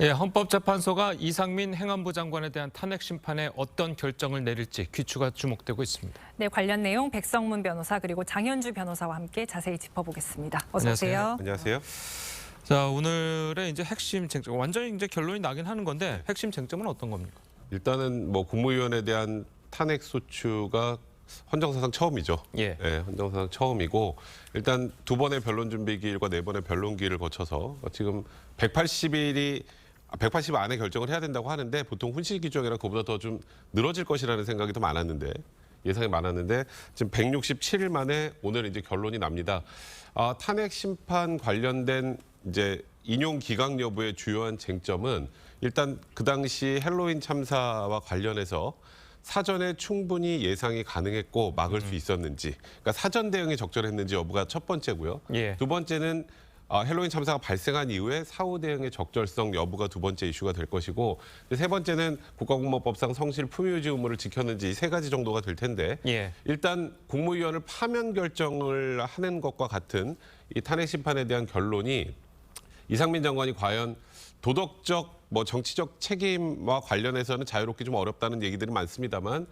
예, 헌법재판소가 이상민 행안부 장관에 대한 탄핵 심판에 어떤 결정을 내릴지 귀추가 주목되고 있습니다. 네, 관련 내용 백성문 변호사 그리고 장현주 변호사와 함께 자세히 짚어보겠습니다. 어서 오세요. 안녕하세요. 자, 오늘의 이제 핵심 쟁점, 완전히 이제 결론이 나긴 하는 건데 핵심 쟁점은 어떤 겁니까? 일단은 뭐 국무위원에 대한 탄핵 소추가 헌정사상 처음이죠. 예. 네, 헌정사상 처음이고 일단 두 번의 변론 준비기일과 네 번의 변론기일을 거쳐서 지금 180일 안에 결정을 해야 된다고 하는데 보통 훈시 규정이랑 그보다 더 좀 늘어질 것이라는 생각이 더 많았는데 예상이 많았는데 지금 167일 만에 오늘 이제 결론이 납니다. 탄핵 심판 관련된 이제 인용 기각 여부의 주요한 쟁점은 일단 그 당시 헬로윈 참사와 관련해서 사전에 충분히 예상이 가능했고 막을 수 있었는지, 그러니까 사전 대응이 적절했는지 여부가 첫 번째고요. 예. 두 번째는 헬로윈 참사가 발생한 이후에 사후 대응의 적절성 여부가 두 번째 이슈가 될 것이고 세 번째는 국가공무원법상 성실 품위유지 의무를 지켰는지 이 세 가지 정도가 될 텐데 예. 일단 국무위원을 파면 결정을 하는 것과 같은 이 탄핵 심판에 대한 결론이 이상민 장관이 과연 도덕적 정치적 책임과 관련해서는 자유롭기 좀 어렵다는 얘기들이 많습니다만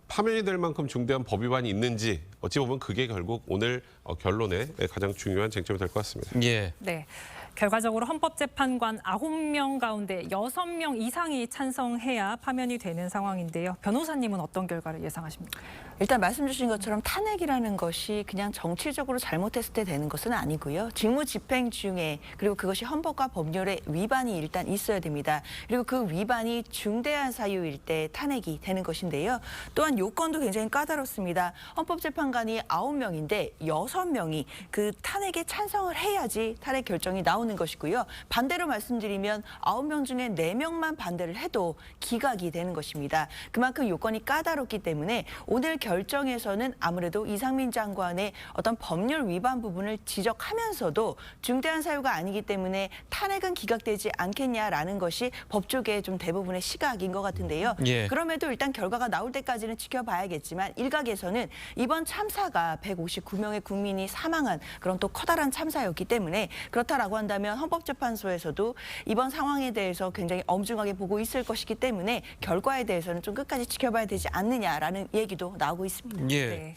파면이 될 만큼 중대한 법 위반이 있는지 어찌 보면 그게 결국 오늘 결론의 가장 중요한 쟁점이 될 것 같습니다. 예. 네. 결과적으로 헌법재판관 9명 가운데 6명 이상이 찬성해야 파면이 되는 상황인데요. 변호사님은 어떤 결과를 예상하십니까? 일단 말씀 주신 것처럼 탄핵이라는 것이 그냥 정치적으로 잘못했을 때 되는 것은 아니고요. 직무 집행 중에 그리고 그것이 헌법과 법률의 위반이 일단 있어야 됩니다. 그리고 그 위반이 중대한 사유일 때 탄핵이 되는 것인데요. 또한 요건도 굉장히 까다롭습니다. 헌법재판관이 9명인데 6명이 그 탄핵에 찬성을 해야지 탄핵 결정이 나오는 것이고요. 반대로 말씀드리면 9명 중에 4명만 반대를 해도 기각이 되는 것입니다. 그만큼 요건이 까다롭기 때문에 오늘 결정에서는 아무래도 이상민 장관의 어떤 법률 위반 부분을 지적하면서도 중대한 사유가 아니기 때문에 탄핵은 기각되지 않겠냐라는 것이 법 쪽의 좀 대부분의 시각인 것 같은데요. 예. 그럼에도 일단 결과가 나올 때까지는 지켜봐야겠지만 일각에서는 이번 참사가 159명의 국민이 사망한 그런 또 커다란 참사였기 때문에 그렇다라고 한다면 헌법재판소에서도 이번 상황에 대해서 굉장히 엄중하게 보고 있을 것이기 때문에 결과에 대해서는 좀 끝까지 지켜봐야 되지 않느냐라는 얘기도 나오고 있습니다. 예. 네.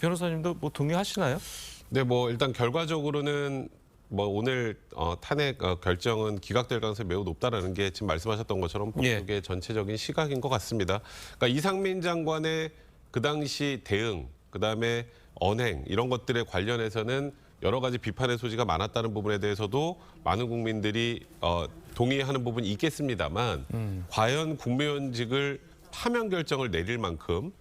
변호사님도 동의하시나요? 네, 일단 결과적으로는 오늘 탄핵 결정은 기각될 가능성이 매우 높다라는 게 지금 말씀하셨던 것처럼 법조계 전체적인 시각인 것 같습니다. 그러니까 이상민 장관의 그 당시 대응, 그다음에 언행 이런 것들에 관련해서는 여러 가지 비판의 소지가 많았다는 부분에 대해서도 많은 국민들이 동의하는 부분이 있겠습니다만 과연 국무위원직을 파면 결정을 내릴 만큼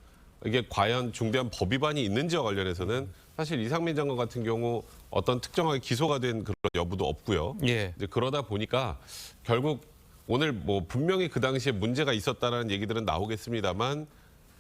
이게 과연 중대한 법 위반이 있는지와 관련해서는 사실 이상민 장관 같은 경우 어떤 특정하게 기소가 된 그런 여부도 없고요. 예. 이제 그러다 보니까 결국 오늘 분명히 그 당시에 문제가 있었다는 얘기들은 나오겠습니다만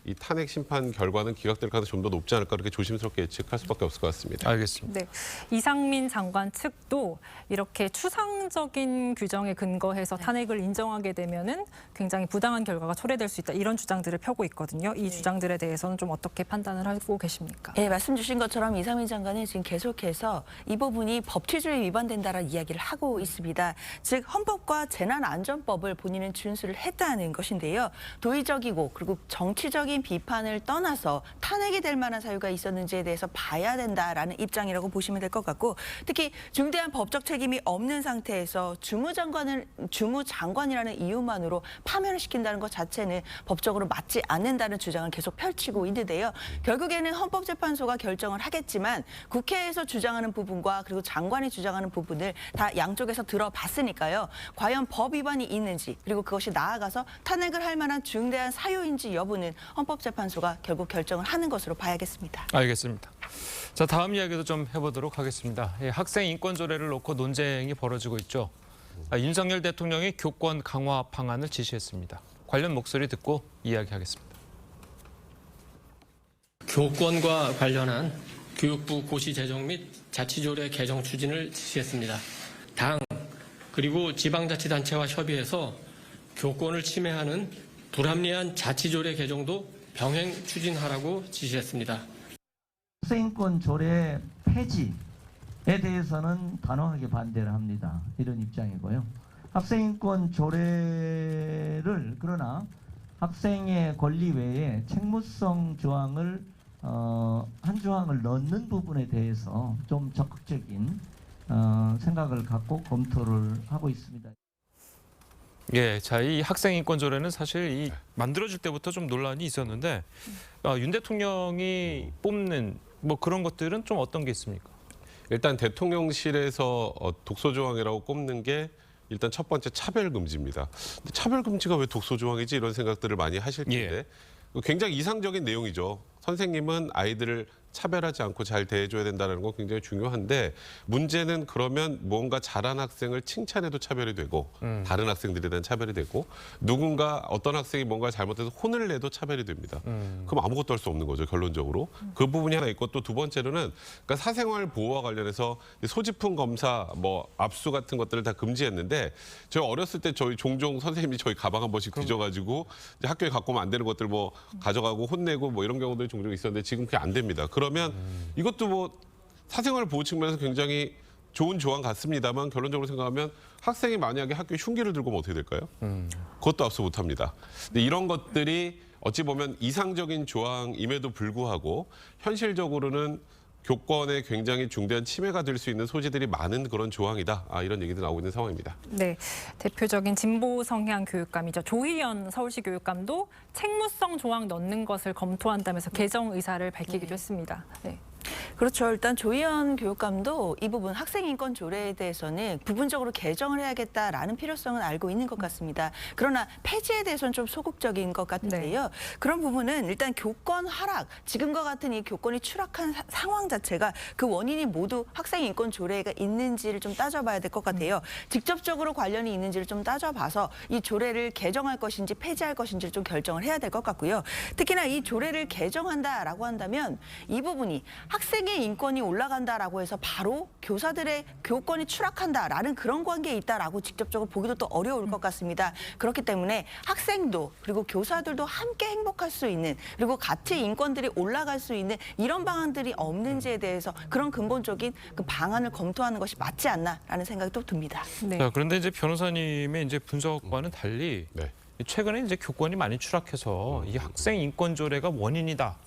이 탄핵 심판 결과는 기각될 가능성이 좀 더 높지 않을까 그렇게 조심스럽게 예측할 수밖에 없을 것 같습니다. 알겠습니다. 네, 이상민 장관 측도 이렇게 추상적인 규정에 근거해서 탄핵을 인정하게 되면은 굉장히 부당한 결과가 초래될 수 있다 이런 주장들을 펴고 있거든요. 이 주장들에 대해서는 좀 어떻게 판단을 하고 계십니까? 네, 말씀 주신 것처럼 이상민 장관은 지금 계속해서 이 부분이 법치주의에 위반된다라는 이야기를 하고 있습니다. 즉 헌법과 재난안전법을 본인은 준수를 했다는 것인데요. 도의적이고 그리고 정치적인 비판을 떠나서 탄핵이 될 만한 사유가 있었는지에 대해서 봐야 된다라는 입장이라고 보시면 될 것 같고 특히 중대한 법적 책임이 없는 상태에서 주무장관이라는 이유만으로 파면을 시킨다는 것 자체는 법적으로 맞지 않는다는 주장을 계속 펼치고 있는데요. 결국에는 헌법재판소가 결정을 하겠지만 국회에서 주장하는 부분과 그리고 장관이 주장하는 부분을 다 양쪽에서 들어봤으니까요. 과연 법 위반이 있는지 그리고 그것이 나아가서 탄핵을 할 만한 중대한 사유인지 여부는 헌법재판소가 결국 결정을 하는 것으로 봐야겠습니다. 알겠습니다. 자, 다음 이야기도 좀 해보도록 하겠습니다. 학생 인권 조례를 놓고 논쟁이 벌어지고 있죠. 윤석열 대통령이 교권 강화 방안을 지시했습니다. 관련 목소리 듣고 이야기하겠습니다. 교권과 관련한 교육부 고시 제정 및 자치조례 개정 추진을 지시했습니다. 당 그리고 지방자치단체와 협의해서 교권을 침해하는 불합리한 자치조례 개정도 병행 추진하라고 지시했습니다. 학생인권 조례 폐지에 대해서는 단호하게 반대를 합니다. 이런 입장이고요. 학생인권 조례를 그러나 학생의 권리 외에 책무성 조항을 한 조항을 넣는 부분에 대해서 좀 적극적인 생각을 갖고 검토를 하고 있습니다. 예, 자, 이 학생 인권 조례는 사실 이 만들어질 때부터 좀 논란이 있었는데 윤 대통령이 뽑는 뭐 그런 것들은 좀 어떤 게 있습니까? 일단 대통령실에서 독소 조항이라고 꼽는 게 일단 첫 번째 차별 금지입니다. 근데 차별 금지가 왜 독소 조항이지 이런 생각들을 많이 하실 텐데 굉장히 이상적인 내용이죠. 선생님은 아이들을 차별하지 않고 잘 대해줘야 된다는 건 굉장히 중요한데 문제는 그러면 뭔가 잘한 학생을 칭찬해도 차별이 되고 다른 학생들에 대한 차별이 되고 누군가 어떤 학생이 뭔가 잘못해서 혼을 내도 차별이 됩니다. 그럼 아무것도 할 수 없는 거죠, 결론적으로. 그 부분이 하나 있고 또 두 번째로는 그러니까 사생활 보호와 관련해서 소지품 검사, 뭐 압수 같은 것들을 다 금지했는데 제가 어렸을 때 저희 종종 선생님이 저희 가방 한 번씩 뒤져가지고 이제 학교에 갖고 오면 안 되는 것들 뭐 가져가고 혼내고 뭐 이런 경우들이 종종 있었는데 지금 그게 안 됩니다. 그러면 이것도 뭐 사생활 보호 측면에서 굉장히 좋은 조항 같습니다만 결론적으로 생각하면 학생이 만약에 학교에 흉기를 들고 오면 어떻게 될까요? 그것도 압수 못합니다. 근데 이런 것들이 어찌 보면 이상적인 조항임에도 불구하고 현실적으로는 교권에 굉장히 중대한 침해가 될 수 있는 소지들이 많은 그런 조항이다. 이런 얘기도 나오고 있는 상황입니다. 네, 대표적인 진보 성향 교육감이죠. 조희연 서울시 교육감도 책무성 조항 넣는 것을 검토한다면서 개정 의사를 밝히기도 했습니다. 네. 그렇죠. 일단 조희연 교육감도 이 부분 학생인권 조례에 대해서는 부분적으로 개정을 해야겠다라는 필요성은 알고 있는 것 같습니다. 그러나 폐지에 대해서는 좀 소극적인 것 같은데요. 그런 부분은 일단 교권 하락, 지금과 같은 이 교권이 추락한 상황 자체가 그 원인이 모두 학생인권 조례가 있는지를 좀 따져봐야 될 것 같아요. 직접적으로 관련이 있는지를 좀 따져봐서 이 조례를 개정할 것인지 폐지할 것인지를 좀 결정을 해야 될 것 같고요. 특히나 이 조례를 개정한다라고 한다면 이 부분이 학생의 인권이 올라간다라고 해서 바로 교사들의 교권이 추락한다라는 그런 관계에 있다라고 직접적으로 보기도 또 어려울 것 같습니다. 그렇기 때문에 학생도 그리고 교사들도 함께 행복할 수 있는 그리고 같이 인권들이 올라갈 수 있는 이런 방안들이 없는지에 대해서 그런 근본적인 그 방안을 검토하는 것이 맞지 않나라는 생각이 또 듭니다. 네. 자, 그런데 이제 변호사님의 이제 분석과는 달리 최근에 이제 교권이 많이 추락해서 이 학생 인권 조례가 원인이다.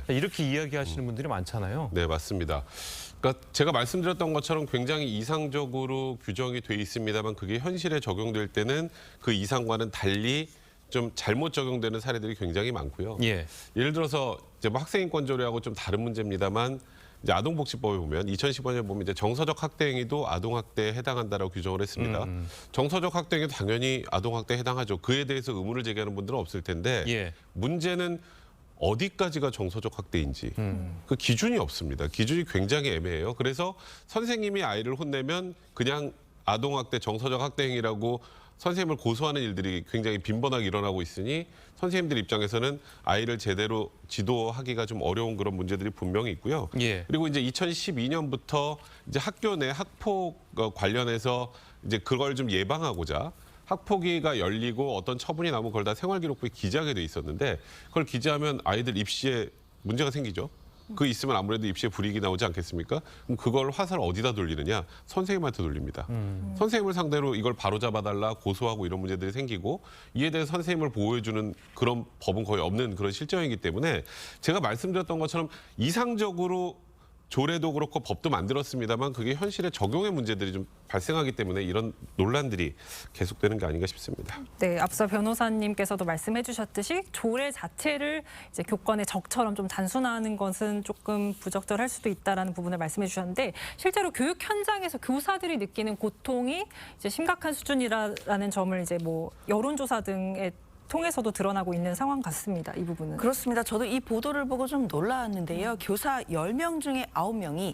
이렇게 이야기하시는 분들이 많잖아요. 네, 맞습니다. 그러니까 제가 말씀드렸던 것처럼 굉장히 이상적으로 규정이 돼 있습니다만 그게 현실에 적용될 때는 그 이상과는 달리 좀 잘못 적용되는 사례들이 굉장히 많고요. 예를 들어서 이제 뭐 학생인권 조례하고 좀 다른 문제입니다만 이제 아동복지법에 보면 2015년에 보면 이제 정서적 학대 행위도 아동학대에 해당한다라고 규정을 했습니다. 정서적 학대 행위도 당연히 아동학대에 해당하죠. 그에 대해서 의문을 제기하는 분들은 없을 텐데 문제는 어디까지가 정서적 학대인지 그 기준이 없습니다. 기준이 굉장히 애매해요. 그래서 선생님이 아이를 혼내면 그냥 아동학대, 정서적 학대 행위라고 선생님을 고소하는 일들이 굉장히 빈번하게 일어나고 있으니 선생님들 입장에서는 아이를 제대로 지도하기가 좀 어려운 그런 문제들이 분명히 있고요. 그리고 이제 2012년부터 이제 학교 내 학폭 관련해서 이제 그걸 좀 예방하고자 학폭위가 열리고 어떤 처분이 나면 그걸 다 생활기록부에 기재하게 돼 있었는데 그걸 기재하면 아이들 입시에 문제가 생기죠. 그 있으면 아무래도 입시에 불이익이 나오지 않겠습니까? 그럼 그걸 화살을 어디다 돌리느냐? 선생님한테 돌립니다. 선생님을 상대로 이걸 바로잡아달라 고소하고 이런 문제들이 생기고 이에 대해 선생님을 보호해주는 그런 법은 거의 없는 그런 실정이기 때문에 제가 말씀드렸던 것처럼 이상적으로 조례도 그렇고 법도 만들었습니다만 그게 현실의 적용의 문제들이 좀 발생하기 때문에 이런 논란들이 계속되는 게 아닌가 싶습니다. 네, 앞서 변호사님께서도 말씀해 주셨듯이 조례 자체를 이제 교권의 적처럼 좀 단순화하는 것은 조금 부적절할 수도 있다라는 부분을 말씀해 주셨는데 실제로 교육 현장에서 교사들이 느끼는 고통이 이제 심각한 수준이라는 점을 이제 뭐 여론조사 등의 통해서도 드러나고 있는 상황 같습니다. 이 부분은. 그렇습니다. 저도 이 보도를 보고 좀 놀라웠는데요. 교사 10명 중에 9명이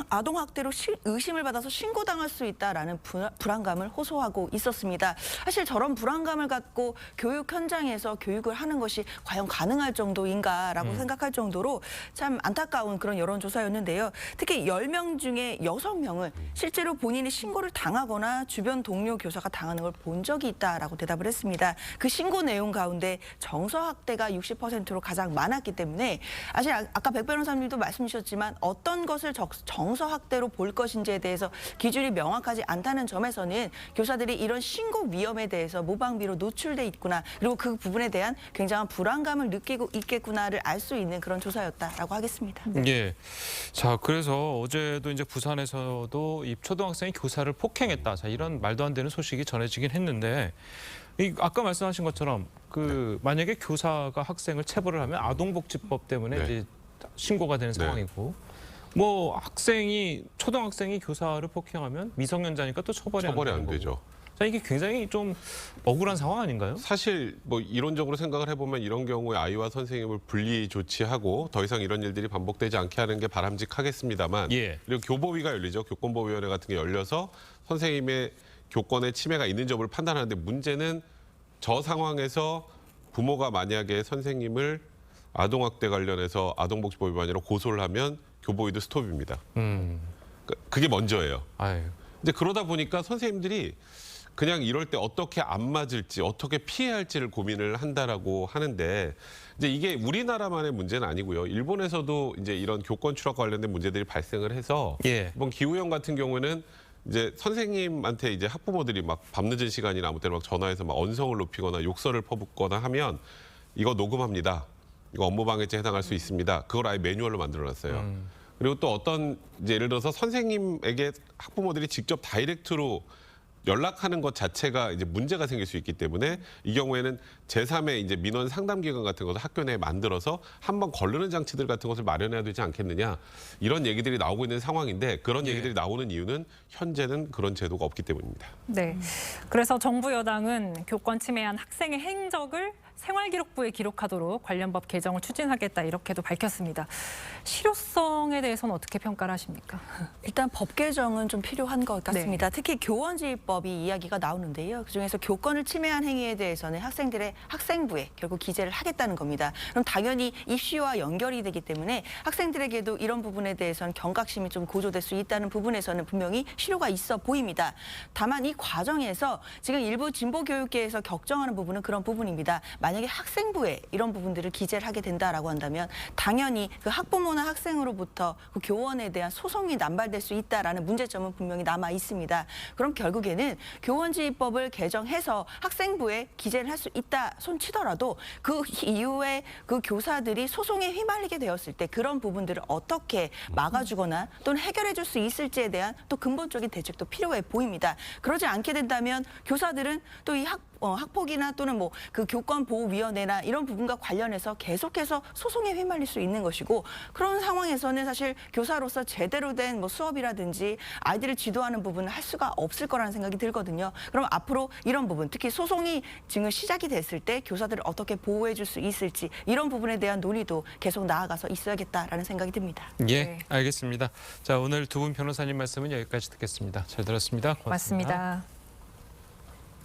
아동학대로 의심을 받아서 신고당할 수 있다라는 불안감을 호소하고 있었습니다. 사실 저런 불안감을 갖고 교육 현장에서 교육을 하는 것이 과연 가능할 정도인가라고 생각할 정도로 참 안타까운 그런 여론조사였는데요. 특히 10명 중에 6명은 실제로 본인이 신고를 당하거나 주변 동료 교사가 당하는 걸 본 적이 있다라고 대답을 했습니다. 그 신고 내용 가운데 정서 학대가 60%로 가장 많았기 때문에 사실 아까 백 변호사님도 말씀 주셨지만 어떤 것을 정서 학대로 볼 것인지에 대해서 기준이 명확하지 않다는 점에서는 교사들이 이런 신고 위험에 대해서 모방비로 노출돼 있구나, 그리고 그 부분에 대한 굉장한 불안감을 느끼고 있겠구나를 알 수 있는 그런 조사였다라고 하겠습니다. 예. 자, 그래서 어제도 이제 부산에서도 이 초등학생이 교사를 폭행했다. 자, 이런 말도 안 되는 소식이 전해지긴 했는데, 아까 말씀하신 것처럼 만약에 교사가 학생을 체벌을 하면 아동복지법 때문에 네. 이제 신고가 되는 상황이고, 뭐 초등학생이 교사를 폭행하면 미성년자니까 또 처벌이 안 되는 안 거고. 되죠. 자, 이게 굉장히 좀 억울한 상황 아닌가요? 사실 뭐 이론적으로 생각을 해보면 이런 경우에 아이와 선생님을 분리 조치하고 더 이상 이런 일들이 반복되지 않게 하는 게 바람직하겠습니다만, 예. 그리고 교보위가 열리죠. 교권보위원회 같은 게 열려서 선생님의 교권에 침해가 있는 점을 판단하는데, 문제는 저 상황에서 부모가 만약에 선생님을 아동학대 관련해서 아동복지법 위반으로 고소를 하면 교보위도 스톱입니다. 그게 먼저예요. 아유. 이제 그러다 보니까 선생님들이 그냥 이럴 때 어떻게 안 맞을지, 어떻게 피해야 할지를 고민을 한다라고 하는데, 이제 이게 우리나라만의 문제는 아니고요. 일본에서도 이제 이런 교권 추락 관련된 문제들이 발생을 해서, 예. 이번 기후형 같은 경우는 이제 선생님한테 이제 학부모들이 막 밤늦은 시간이나 아무 때나 막 전화해서 막 언성을 높이거나 욕설을 퍼붓거나 하면 이거 녹음합니다. 이거 업무방해죄에 해당할 수 있습니다. 그걸 아예 매뉴얼로 만들어놨어요. 그리고 또 어떤 이제 예를 들어서 선생님에게 학부모들이 직접 다이렉트로 연락하는 것 자체가 이제 문제가 생길 수 있기 때문에 이 경우에는 제3의 이제 민원 상담 기관 같은 것을 학교 내에 만들어서 한번 걸르는 장치들 같은 것을 마련해야 되지 않겠느냐, 이런 얘기들이 나오고 있는 상황인데, 그런 예. 얘기들이 나오는 이유는 현재는 그런 제도가 없기 때문입니다. 네. 그래서 정부 여당은 교권 침해한 학생의 행적을 생활기록부에 기록하도록 관련 법 개정을 추진하겠다, 이렇게도 밝혔습니다. 실효성에 대해서는 어떻게 평가를 하십니까? 일단 법 개정은 좀 필요한 것 같습니다. 특히 교원지휘법이 이야기가 나오는데요. 그중에서 교권을 침해한 행위에 대해서는 학생들의 학생부에 결국 기재를 하겠다는 겁니다. 그럼 당연히 입시와 연결이 되기 때문에 학생들에게도 이런 부분에 대해서는 경각심이 좀 고조될 수 있다는 부분에서는 분명히 실효가 있어 보입니다. 다만 이 과정에서 지금 일부 진보교육계에서 격정하는 부분은 그런 부분입니다. 만약에 학생부에 이런 부분들을 기재를 하게 된다라고 한다면 당연히 그 학부모나 학생으로부터 그 교원에 대한 소송이 남발될 수 있다라는 문제점은 분명히 남아 있습니다. 그럼 결국에는 교원지휘법을 개정해서 학생부에 기재를 할 수 있다 손치더라도 그 이후에 그 교사들이 소송에 휘말리게 되었을 때 그런 부분들을 어떻게 막아주거나 또는 해결해 줄 수 있을지에 대한 또 근본적인 대책도 필요해 보입니다. 그러지 않게 된다면 교사들은 또 이 학폭이나 또는 뭐 그 교권보호위원회나 이런 부분과 관련해서 계속해서 소송에 휘말릴 수 있는 것이고, 그런 상황에서는 사실 교사로서 제대로 된 뭐 수업이라든지 아이들을 지도하는 부분을 할 수가 없을 거라는 생각이 들거든요. 그럼 앞으로 이런 부분, 특히 소송이 지금 시작이 됐을 때 교사들을 어떻게 보호해 줄 수 있을지, 이런 부분에 대한 논의도 계속 나아가서 있어야겠다라는 생각이 듭니다. 예, 네. 알겠습니다. 자, 오늘 두 분 변호사님 말씀은 여기까지 듣겠습니다. 잘 들었습니다. 고맙습니다. 맞습니다.